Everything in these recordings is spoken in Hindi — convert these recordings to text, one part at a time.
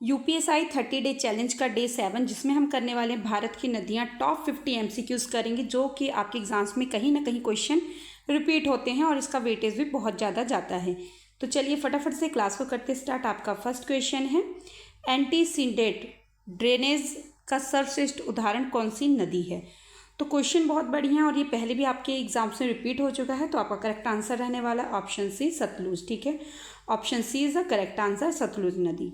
यूपीएसआई 30 डे चैलेंज का डे 7, जिसमें हम करने वाले हैं भारत की नदियाँ टॉप 50 एमसीक्यूज करेंगे, जो कि आपके एग्जाम्स में कहीं ना कहीं क्वेश्चन रिपीट होते हैं और इसका वेटेज भी बहुत ज़्यादा जाता है। तो चलिए फटाफट से क्लास को करते स्टार्ट। आपका फर्स्ट क्वेश्चन है, एंटीसिडेंट ड्रेनेज का सर्वश्रेष्ठ उदाहरण कौन सी नदी है। तो क्वेश्चन बहुत बढ़िया और ये पहले भी आपके एग्जाम्स में रिपीट हो चुका है। तो आपका करेक्ट आंसर रहने वाला ऑप्शन सी, सतलुज। ठीक है, option C is the correct answer, Sutlej नदी।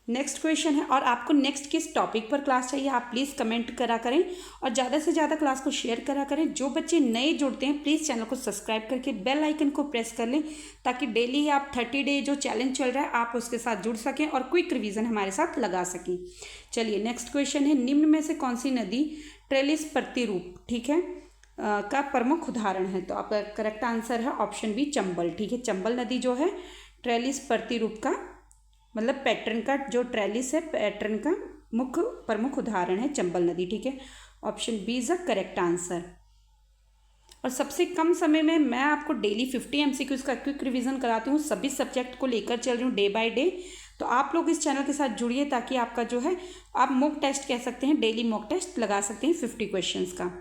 नेक्स्ट क्वेश्चन है, और आपको नेक्स्ट किस टॉपिक पर क्लास चाहिए आप प्लीज़ कमेंट करा करें और ज़्यादा से ज़्यादा क्लास को शेयर करा करें। जो बच्चे नए जुड़ते हैं प्लीज़ चैनल को सब्सक्राइब करके बेल आइकन को प्रेस कर लें, ताकि डेली आप 30 डे जो चैलेंज चल रहा है आप उसके साथ जुड़ सकें और क्विक रिवीजन हमारे साथ लगा सकें। चलिए नेक्स्ट क्वेश्चन है, निम्न में से कौन सी नदी ट्रेलिस प्रतिरूप, ठीक है, का प्रमुख उदाहरण है। तो आपका करेक्ट आंसर है ऑप्शन बी, चंबल। ठीक है, चंबल नदी जो है ट्रेलिस प्रतिरूप का मतलब पैटर्न का, जो ट्रेलिस है पैटर्न का मुख्य प्रमुख उदाहरण है चंबल नदी। ठीक है, option B is the correct answer. और सबसे कम समय में मैं आपको डेली 50 एमसीक्यूज का क्विक रिवीजन कराती हूँ, सभी सब्जेक्ट को लेकर चल रही हूँ डे बाय डे। तो आप लोग इस चैनल के साथ जुड़िए, ताकि आपका जो है आप मॉक टेस्ट कह सकते हैं, डेली मॉक टेस्ट लगा सकते हैं 50 क्वेश्चंस का।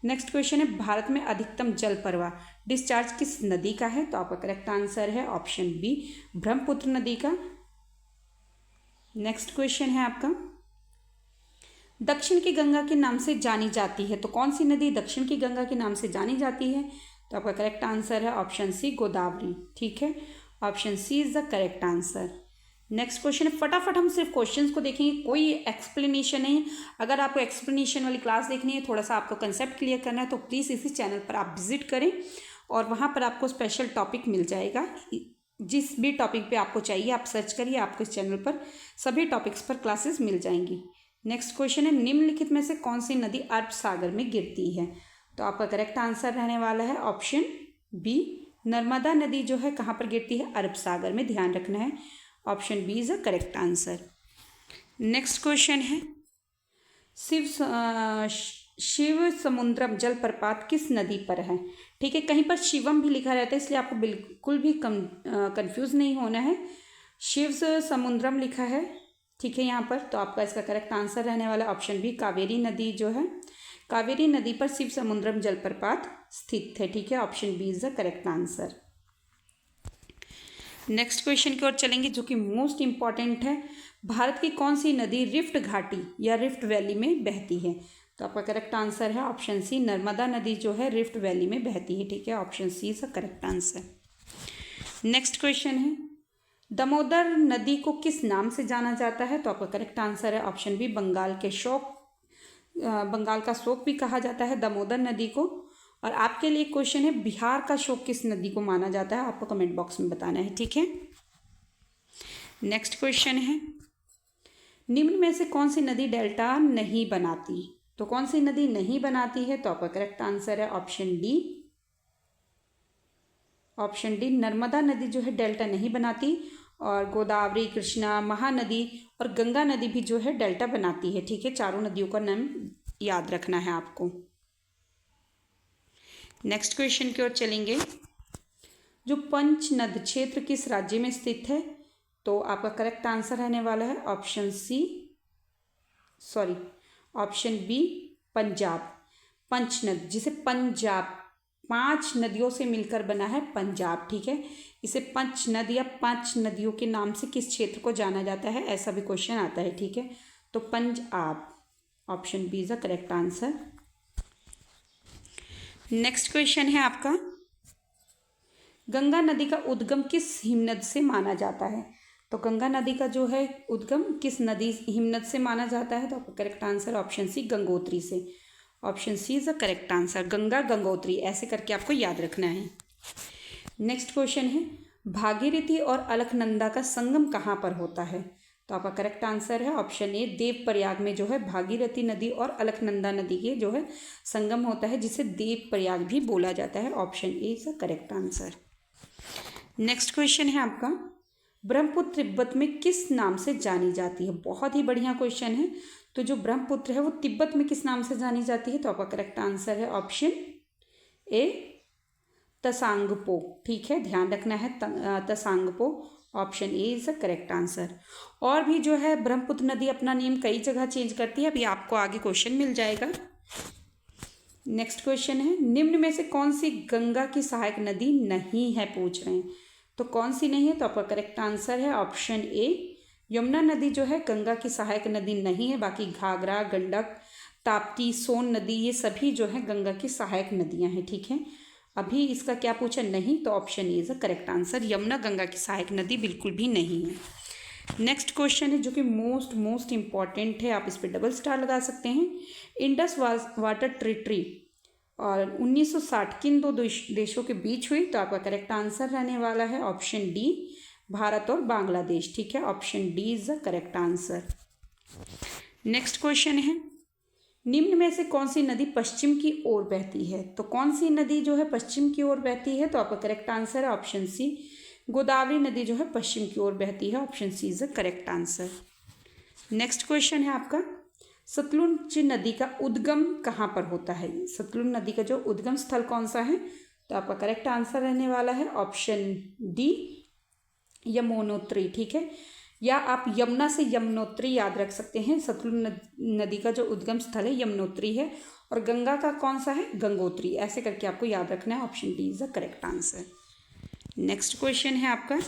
नेक्स्ट क्वेश्चन है, भारत में अधिकतम जल प्रवाह डिस्चार्ज किस नदी का है। तो आपका करेक्ट आंसर है ऑप्शन बी, ब्रह्मपुत्र नदी का। नेक्स्ट क्वेश्चन है आपका, दक्षिण की गंगा के नाम से जानी जाती है। तो कौन सी नदी दक्षिण की गंगा के नाम से जानी जाती है। तो आपका करेक्ट आंसर है ऑप्शन सी, गोदावरी। ठीक है, option C is the correct answer. Next question है, फटाफट हम सिर्फ क्वेश्चंस को देखेंगे, कोई एक्सप्लेनेशन नहीं। अगर आपको एक्सप्लेनेशन वाली क्लास देखनी है, थोड़ा सा आपको कंसेप्ट क्लियर करना है, तो प्लीज़ इसी चैनल पर आप विजिट करें और वहाँ पर आपको स्पेशल टॉपिक मिल जाएगा। जिस भी टॉपिक पे आपको चाहिए आप सर्च करिए, आपको इस चैनल पर सभी टॉपिक्स पर क्लासेस मिल जाएंगी। नेक्स्ट क्वेश्चन है, निम्नलिखित में से कौन सी नदी अरब सागर में गिरती है। तो आपका करेक्ट आंसर रहने वाला है ऑप्शन बी, नर्मदा नदी जो है कहाँ पर गिरती है, अरब सागर में, ध्यान रखना है। Option B is a correct answer. Next question है, शिव समुद्रम जलप्रपात किस नदी पर है। ठीक है, कहीं पर शिवम भी लिखा रहता है, इसलिए आपको बिल्कुल भी कंफ्यूज नहीं होना है। शिव समुद्रम लिखा है, ठीक है यहाँ पर। तो आपका इसका करेक्ट आंसर रहने वाला ऑप्शन बी, कावेरी नदी जो है, कावेरी नदी पर शिव समुद्रम जलप्रपात स्थित है। ठीक है, option B is the correct answer. Next question की ओर चलेंगे, जो कि मोस्ट इंपॉर्टेंट है, भारत की कौन सी नदी रिफ्ट घाटी या रिफ्ट वैली में बहती है। तो आपका करेक्ट आंसर है ऑप्शन सी, नर्मदा नदी जो है रिफ्ट वैली में बहती है। ठीक है, option C is the correct answer. Next question है, दामोदर नदी को किस नाम से जाना जाता है। तो आपका करेक्ट आंसर है ऑप्शन बी, बंगाल के शोक, बंगाल का शोक भी कहा जाता है दामोदर नदी को। और आपके लिए क्वेश्चन है, बिहार का शोक किस नदी को माना जाता है, आपको कमेंट बॉक्स में बताना है। ठीक है, नेक्स्ट क्वेश्चन है, निम्न में से कौन सी नदी डेल्टा नहीं बनाती। तो कौन सी नदी नहीं बनाती है। तो आपका करेक्ट आंसर है option D, option D, Narmada नदी जो है डेल्टा नहीं बनाती, और गोदावरी, कृष्णा, महानदी और गंगा नदी भी जो है डेल्टा बनाती है। ठीक है, चारों नदियों का नाम याद रखना है आपको। नेक्स्ट क्वेश्चन की ओर चलेंगे, जो पंचनद क्षेत्र किस राज्य में स्थित है। तो आपका करेक्ट आंसर रहने वाला है option C, sorry option B, Punjab. Panchnad, जिसे पंजाब 5 नदियों से मिलकर बना है पंजाब। ठीक है, इसे पंचनद या 5 नदियों के नाम से किस क्षेत्र को जाना जाता है, ऐसा भी क्वेश्चन आता है। ठीक है, तो Punjab, option B is the correct answer. Next question है आपका, गंगा नदी का उद्गम किस हिमनद से माना जाता है। तो गंगा नदी का जो है उद्गम किस नदी हिमनद से माना जाता है। तो आपका correct answer option C, Gangotri से। Option C is the correct answer, Ganga Gangotri, ऐसे करके आपको याद रखना है। नेक्स्ट क्वेश्चन है, भागीरथी और अलकनंदा का संगम कहाँ पर होता है। तो आपका करेक्ट आंसर है ऑप्शन ए, देव प्रयाग में जो है भागीरथी नदी और अलकनंदा नदी के जो है संगम होता है, जिसे देव प्रयाग भी बोला जाता है। Option A is the correct answer. Next question है आपका, ब्रह्मपुत्र तिब्बत में किस नाम से जानी जाती है। बहुत ही बढ़िया क्वेश्चन है। तो जो ब्रह्मपुत्र है वो तिब्बत में किस नाम से जानी जाती है। तो आपका करेक्ट आंसर है ऑप्शन ए, तसांगपो। ठीक है, ध्यान रखना है, Tsangpo. Option A is the correct answer. और भी जो है ब्रह्मपुत्र नदी अपना नेम कई जगह चेंज करती है, अभी आपको आगे क्वेश्चन मिल जाएगा। नेक्स्ट क्वेश्चन है, निम्न में से कौन सी गंगा की सहायक नदी नहीं है, पूछ रहे हैं। तो कौन सी नहीं है, तो आपका करेक्ट आंसर है ऑप्शन ए, यमुना नदी जो है गंगा की सहायक नदी नहीं है। बाकी घाघरा, गंडक, ताप्ती, सोन नदी ये सभी जो है गंगा की सहायक नदियां हैं। ठीक है, अभी इसका क्या पूछा, नहीं, तो option A is the correct answer. Yamuna Ganga की सहायक नदी बिल्कुल भी नहीं है। नेक्स्ट क्वेश्चन है जो कि मोस्ट इंपॉर्टेंट है, आप इस पर डबल स्टार लगा सकते हैं। इंडस वाटर ट्रीटी और 1960 किन दो देशों के बीच हुई, तो आपका करेक्ट आंसर रहने वाला है ऑप्शन डी, भारत और बांग्लादेश। ठीक है, option D is the correct answer. Next question है, निम्न में से कौन सी नदी पश्चिम की ओर बहती है। तो कौन सी नदी जो है पश्चिम की ओर बहती है, तो आपका करेक्ट आंसर है ऑप्शन सी, गोदावरी नदी जो है पश्चिम की ओर बहती है। Option C is the correct answer. Next question है आपका, सतलुज नदी का उद्गम कहाँ पर होता है। सतलुज नदी का जो उद्गम स्थल कौन सा है, तो आपका करेक्ट आंसर रहने वाला है ऑप्शन डी, यमुनोत्री। ठीक है, या आप यमुना से यमुनोत्री याद रख सकते हैं। सतलुज नदी का जो उद्गम स्थल है यमुनोत्री है, और गंगा का कौन सा है, गंगोत्री। ऐसे करके आपको याद रखना है, option D is the correct answer. Next question है आपका,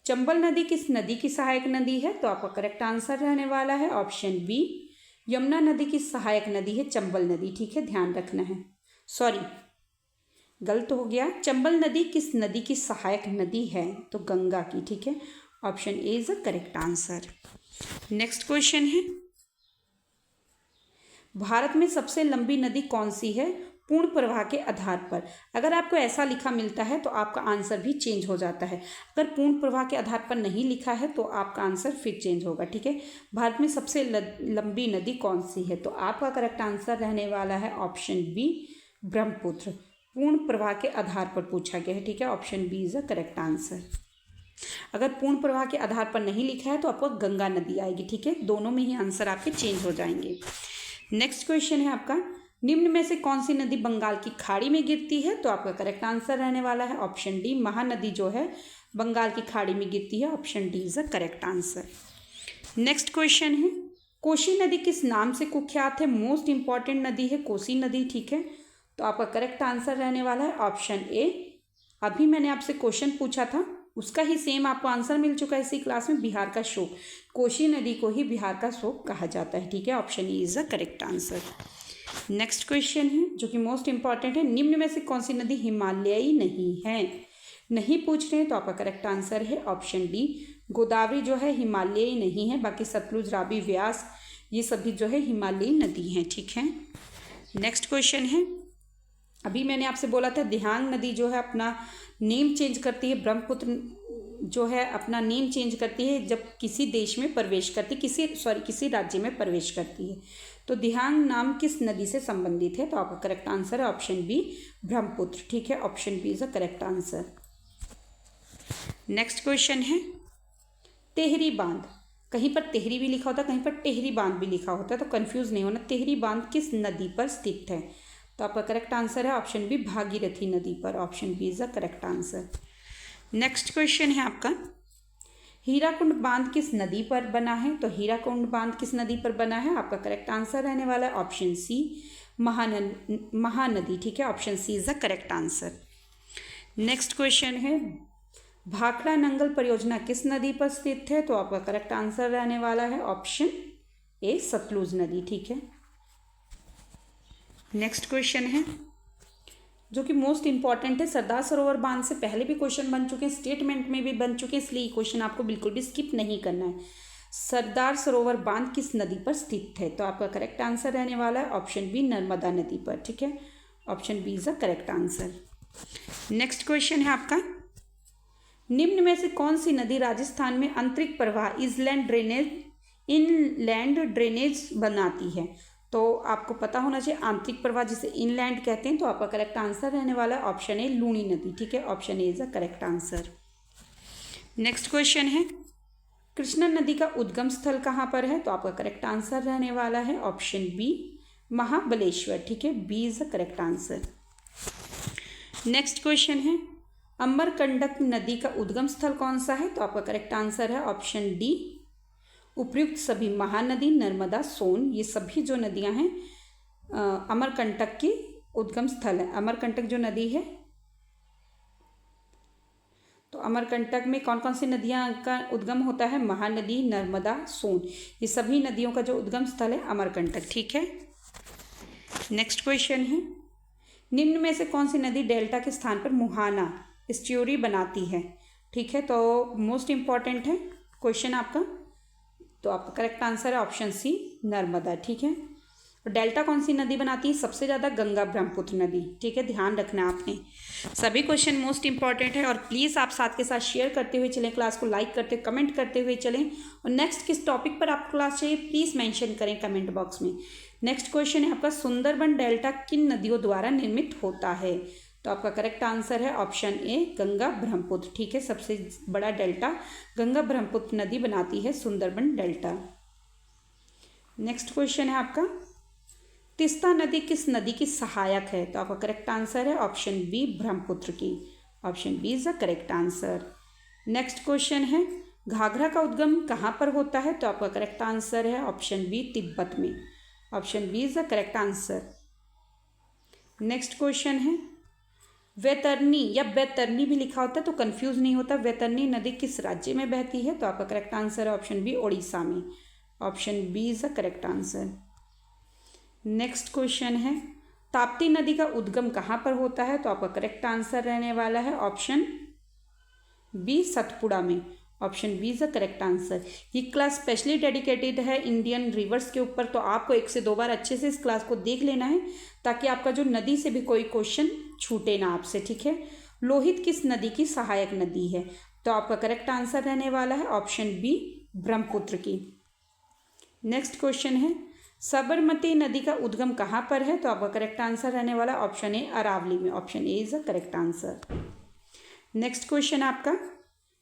चंबल नदी किस नदी की सहायक नदी है, तो आपका करेक्ट आंसर रहने वाला है ऑप्शन बी, यमुना नदी की सहायक नदी है चंबल नदी। ठीक है, ध्यान रखना है, सॉरी गलत हो गया, चंबल नदी किस नदी की सहायक नदी है, तो गंगा की। ठीक है, option A is the correct answer. Next question है, भारत में सबसे लंबी नदी कौन सी है पूर्ण प्रवाह के आधार पर। अगर आपको ऐसा लिखा मिलता है तो आपका आंसर भी चेंज हो जाता है। अगर पूर्ण प्रवाह के आधार पर नहीं लिखा है तो आपका आंसर फिर चेंज होगा। ठीक है, भारत में सबसे लंबी नदी कौन सी है, तो आपका करेक्ट आंसर रहने वाला है ऑप्शन बी, ब्रह्मपुत्र। पूर्ण प्रवाह के आधार पर पूछा गया है। ठीक है, option B is the correct answer. अगर पूर्ण प्रवाह के आधार पर नहीं लिखा है तो आपको गंगा नदी आएगी। ठीक है, दोनों में ही आंसर आपके चेंज हो जाएंगे। नेक्स्ट क्वेश्चन है आपका, निम्न में से कौन सी नदी बंगाल की खाड़ी में गिरती है, तो आपका करेक्ट आंसर रहने वाला है ऑप्शन डी, महानदी जो है बंगाल की खाड़ी में गिरती है। Option D is the correct answer. Next question है, कोसी नदी किस नाम से कुख्यात है। मोस्ट इंपॉर्टेंट नदी है कोसी नदी। ठीक है, तो आपका करेक्ट आंसर रहने वाला है ऑप्शन ए। अभी मैंने आपसे क्वेश्चन पूछा था, उसका ही सेम आपको आंसर मिल चुका है इसी क्लास में, बिहार का शोक। कोसी नदी को ही बिहार का शोक कहा जाता है। ठीक है, option E is the correct answer. Next question है जो कि मोस्ट इंपॉर्टेंट है, निम्न में से कौन सी नदी हिमालयी नहीं है। नहीं पूछ रहे हैं तो आपका करेक्ट आंसर है ऑप्शन डी, गोदावरी जो है हिमालयी नहीं है। बाकी सतलुज, रावी, व्यास ये सभी जो है हिमालयी नदी हैं। ठीक है, नेक्स्ट क्वेश्चन है, अभी मैंने आपसे बोला था दिहांग नदी जो है अपना नेम चेंज करती है, ब्रह्मपुत्र जो है अपना नेम चेंज करती है जब किसी देश में प्रवेश करती, किसी राज्य में प्रवेश करती है। तो दिहांग नाम किस नदी से संबंधित है, तो आपका करेक्ट आंसर है ऑप्शन बी, ब्रह्मपुत्र। ठीक है, option B is the correct answer. Next question है, टेहरी बांध, कहीं पर तेहरी भी लिखा होता है, कहीं पर टेहरी बांध भी लिखा होता है, तो कंफ्यूज नहीं होना। टेहरी बांध किस नदी पर स्थित है, तो आपका करेक्ट आंसर है ऑप्शन बी, भागीरथी नदी पर। Option B is the correct answer. Next question है आपका, हीराकुंड बांध किस नदी पर बना है, तो हीराकुंड बांध किस नदी पर बना है, आपका करेक्ट आंसर रहने वाला है ऑप्शन सी, महानदी। ठीक है, option C is the correct answer. Next question है, भाखड़ा नंगल परियोजना किस नदी पर स्थित है, तो आपका करेक्ट आंसर रहने वाला है ऑप्शन ए, सतलुज नदी। ठीक है, नेक्स्ट क्वेश्चन है जो कि मोस्ट इंपॉर्टेंट है, सरदार सरोवर बांध से पहले भी क्वेश्चन बन चुके हैं, स्टेटमेंट में भी बन चुके हैं, इसलिए क्वेश्चन आपको बिल्कुल भी स्किप नहीं करना है। सरदार सरोवर बांध किस नदी पर स्थित है, तो आपका करेक्ट आंसर रहने वाला है ऑप्शन बी, नर्मदा नदी पर। ठीक है, option B is the correct answer. Next question है आपका, निम्न में से कौन सी नदी राजस्थान में आंतरिक प्रवाह इनलैंड ड्रेनेज बनाती है, तो आपको पता होना चाहिए आंतरिक प्रवाह जिसे इनलैंड कहते हैं। तो आपका करेक्ट आंसर रहने वाला है ऑप्शन ए, लूनी नदी। ठीक है, option A is the correct answer. Next question है, कृष्णा नदी का उद्गम स्थल कहाँ पर है, तो आपका करेक्ट आंसर रहने वाला है ऑप्शन बी, महाबलेश्वर। ठीक है, B is the correct answer. Next question है, अमरकंटक नदी का उद्गम स्थल कौन सा है? तो आपका करेक्ट आंसर है ऑप्शन डी। उपयुक्त सभी महानदी नर्मदा, सोन, ये सभी जो नदियां हैं अमरकंटक की उद्गम स्थल है। अमरकंटक जो नदी है, तो अमरकंटक में कौन कौन सी नदियां का उद्गम होता है? महानदी, नर्मदा, सोन, ये सभी नदियों का जो उद्गम स्थल है अमरकंटक। ठीक है, नेक्स्ट क्वेश्चन है, निम्न में से कौन सी नदी डेल्टा के स्थान पर मुहाना एस्च्यूरी बनाती है? ठीक है, तो मोस्ट इंपॉर्टेंट है क्वेश्चन आपका, तो आपका करेक्ट आंसर है ऑप्शन सी, नर्मदा। ठीक है, और डेल्टा कौन सी नदी बनाती है? सबसे ज़्यादा गंगा ब्रह्मपुत्र नदी। ठीक है, ध्यान रखना आपने, सभी क्वेश्चन मोस्ट इंपॉर्टेंट है। और प्लीज़ आप साथ के साथ शेयर करते हुए चलें, क्लास को लाइक करते कमेंट करते हुए चलें, और नेक्स्ट किस टॉपिक पर आपको क्लास चाहिए प्लीज़ मेंशन करें कमेंट बॉक्स में। नेक्स्ट क्वेश्चन है आपका, सुंदरबन डेल्टा किन नदियों द्वारा निर्मित होता है? तो आपका करेक्ट आंसर है ऑप्शन ए, गंगा ब्रह्मपुत्र। ठीक है, सबसे बड़ा डेल्टा गंगा ब्रह्मपुत्र नदी बनाती है सुंदरबन डेल्टा। नेक्स्ट क्वेश्चन है आपका, तीस्ता नदी किस नदी की सहायक है? तो आपका करेक्ट आंसर है ऑप्शन बी, ब्रह्मपुत्र की। Option B is the correct answer. Next question है, घाघरा का उद्गम कहाँ पर होता है? तो आपका करेक्ट आंसर है ऑप्शन बी, तिब्बत में। Option B is the correct answer. Next question है, वैतरणी या बैतरणी भी लिखा होता है तो कंफ्यूज नहीं होता, वैतरणी नदी किस राज्य में बहती है? तो आपका करेक्ट आंसर है ऑप्शन बी, ओडिशा में। Option B is the correct answer. Next question है, ताप्ती नदी का उद्गम कहाँ पर होता है? तो आपका करेक्ट आंसर रहने वाला है ऑप्शन बी, सतपुड़ा में। Option B is the correct answer. ये क्लास स्पेशली डेडिकेटेड है इंडियन रिवर्स के ऊपर, तो आपको 1 से 2 बार अच्छे से इस क्लास को देख लेना है ताकि आपका जो नदी से भी कोई क्वेश्चन छूटे ना आपसे। ठीक है, लोहित किस नदी की सहायक नदी है? तो आपका करेक्ट आंसर रहने वाला है ऑप्शन बी, ब्रह्मपुत्र की। नेक्स्ट क्वेश्चन है, साबरमती नदी का उद्गम कहाँ पर है? तो आपका करेक्ट आंसर रहने वाला ऑप्शन ए, अरावली में। Option A is the correct answer. Next question आपका,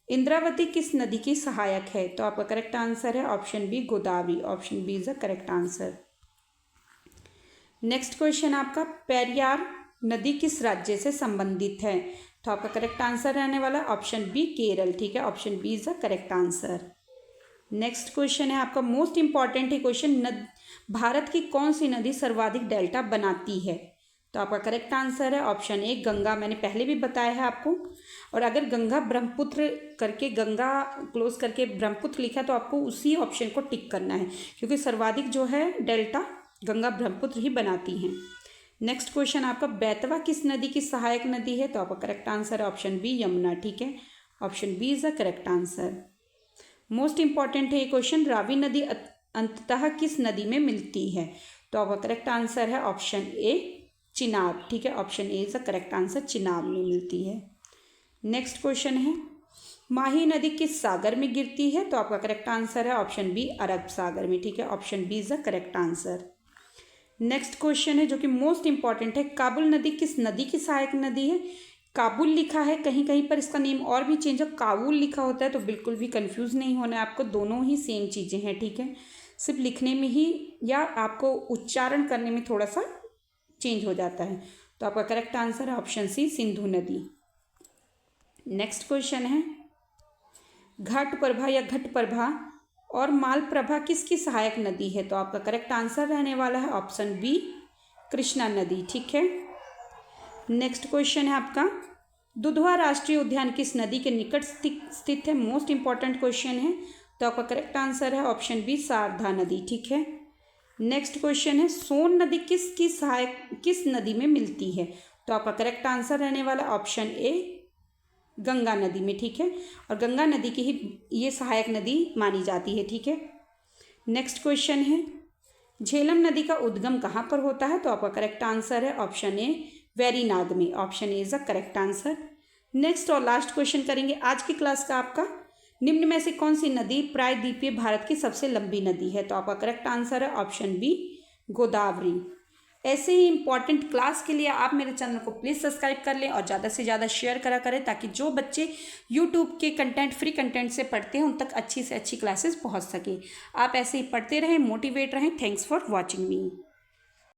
इंद्रावती किस नदी की सहायक है? तो आपका करेक्ट आंसर है option B, Godavari. Option B is the correct answer. Next question आपका, पेरियार नदी किस राज्य से संबंधित है? तो आपका करेक्ट आंसर रहने वाला ऑप्शन बी, केरल। ठीक है, option B is the correct answer. Next question है आपका, मोस्ट इंपॉर्टेंट है क्वेश्चन, भारत की कौन सी नदी सर्वाधिक डेल्टा बनाती है? तो आपका करेक्ट आंसर है ऑप्शन ए, गंगा। मैंने पहले भी बताया है आपको, और अगर गंगा ब्रह्मपुत्र करके, गंगा क्लोज करके ब्रह्मपुत्र लिखा तो आपको उसी ऑप्शन को टिक करना है, क्योंकि सर्वाधिक जो है डेल्टा गंगा ब्रह्मपुत्र ही बनाती हैं। नेक्स्ट क्वेश्चन आपका, बेतवा किस नदी की सहायक नदी है? तो आपका करेक्ट आंसर है ऑप्शन बी, यमुना। ठीक है, option B is the correct answer. Most important है ये क्वेश्चन, रावी नदी अंततः किस नदी में मिलती है? तो आपका करेक्ट आंसर है ऑप्शन ए, चिनाब। ठीक है, option A is the correct answer, Chenab में मिलती है। नेक्स्ट क्वेश्चन है, माही नदी किस सागर में गिरती है? तो आपका करेक्ट आंसर है ऑप्शन बी, अरब सागर में। ठीक है, option B is the correct answer. Next question है जो कि मोस्ट इंपॉर्टेंट है, काबुल नदी किस नदी की सहायक नदी है? काबुल लिखा है, कहीं कहीं पर इसका नेम और भी चेंज है, काबुल लिखा होता है, तो बिल्कुल भी कंफ्यूज नहीं होना है आपको, दोनों ही सेम चीज़ें हैं। ठीक है, सिर्फ लिखने में ही या आपको उच्चारण करने में थोड़ा सा चेंज हो जाता है। तो आपका करेक्ट आंसर है ऑप्शन सी, सिंधु नदी। नेक्स्ट क्वेश्चन है, घटप्रभा या घटप्रभा और मालप्रभा किसकी सहायक नदी है? तो आपका करेक्ट आंसर रहने वाला है ऑप्शन बी, कृष्णा नदी। ठीक है, नेक्स्ट क्वेश्चन है आपका, दुधवा राष्ट्रीय उद्यान किस नदी के निकट स्थित है? मोस्ट इंपॉर्टेंट क्वेश्चन है, तो आपका करेक्ट आंसर है ऑप्शन बी, शारदा नदी। ठीक है, नेक्स्ट क्वेश्चन है, सोन नदी किस नदी में मिलती है? तो आपका करेक्ट आंसर रहने वाला ऑप्शन ए, गंगा नदी में। ठीक है, और गंगा नदी की ही ये सहायक नदी मानी जाती है। ठीक है, नेक्स्ट क्वेश्चन है, झेलम नदी का उद्गम कहाँ पर होता है? तो आपका करेक्ट आंसर है ऑप्शन ए, वेरीनाग में। Option A is the correct answer. Next और लास्ट क्वेश्चन करेंगे आज की क्लास का आपका, निम्न में से कौन सी नदी प्रायद्वीपीय भारत की सबसे लंबी नदी है? तो आपका करेक्ट आंसर है ऑप्शन बी, गोदावरी। ऐसे ही इंपॉर्टेंट क्लास के लिए आप मेरे चैनल को प्लीज़ सब्सक्राइब कर लें और ज़्यादा से ज़्यादा शेयर करा करें, ताकि जो बच्चे यूट्यूब के कंटेंट, फ्री कंटेंट से पढ़ते हैं उन तक अच्छी से अच्छी क्लासेस पहुंच सके। आप ऐसे ही पढ़ते रहें, मोटिवेट रहें। Thanks for watching me.